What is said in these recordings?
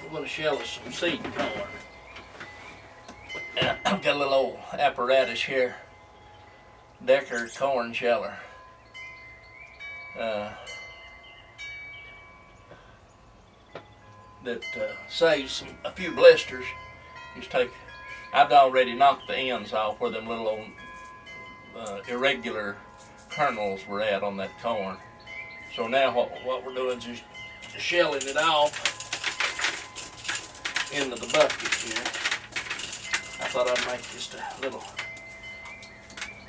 I'm going to shell us some seed corn. I've got a little old apparatus here, Decker corn sheller. That saves a few blisters. Just take, I've already knocked the ends off where them little old irregular kernels were at on that corn. So now what we're doing is just shelling it off into the bucket here. I thought I'd make just a little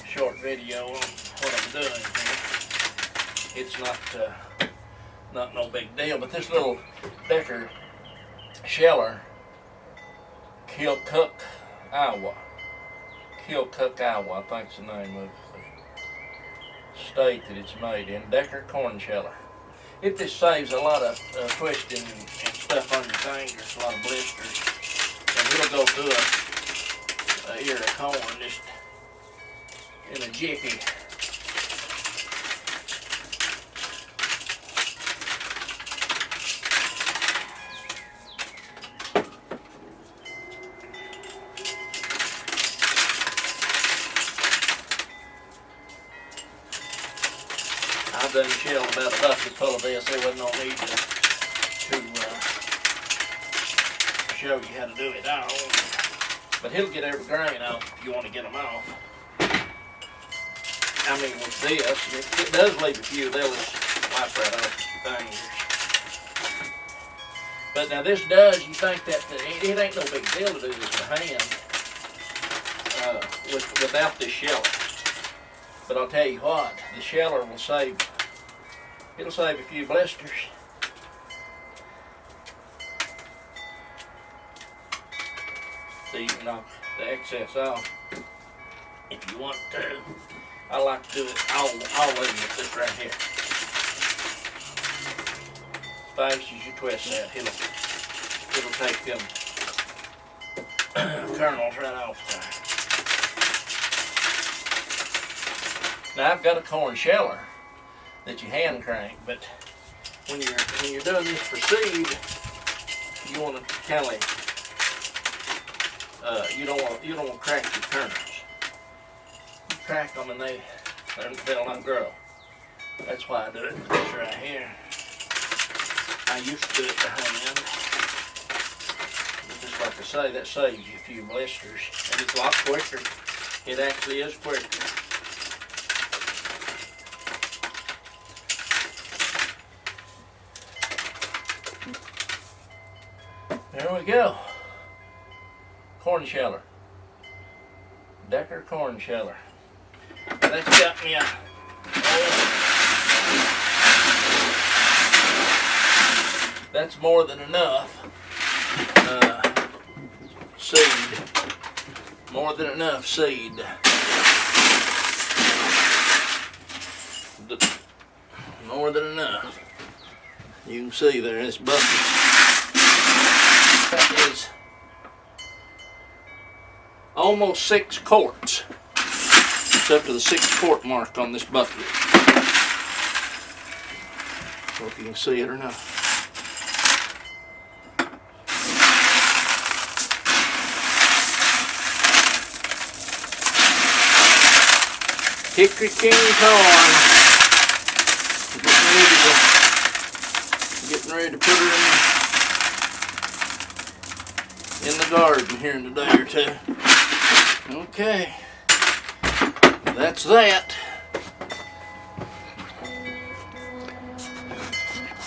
short video on what I'm doing here. It's not no big deal, but this little Decker sheller, Keokuk, Iowa, I think's the name of the state that it's made in, Decker corn sheller. It just saves a lot of twisting and stuff on your fingers, a lot of blisters, and it'll go through a ear of corn just in a jiffy. I've done shelled about a bucket full of this. There wasn't no need to show you how to do it all. But he'll get every grain off if you want to get them off. I mean, with this, it does leave a few. They'll just wipe right off your fingers. But now this does, you think that it ain't no big deal to do this by hand without this sheller. But I'll tell you what, the sheller will save, it'll save a few blisters. So you can knock the excess off if you want to. I like to do it all in with this right here. As fast as you twist that, it'll take them kernels right off there. Now I've got a corn sheller that you hand crank, but when you're doing this for seed, you want to kind of you don't want to crack your kernels. You crack them and they'll not grow. That's why I do it with this right here. I used to do it by hand, but just like I say, that saves you a few blisters, and it's a lot quicker. It actually is quicker. There we go. Corn sheller. Decker corn sheller. That's got me a that's more than enough seed. More than enough seed. More than enough. You can see there in this bucket. That is almost 6 quarts. It's up to the 6 quart mark on this bucket. So if you can see it or not. Hickory King corn. Getting ready to put her in the garden here in a day or two. Okay, that's that.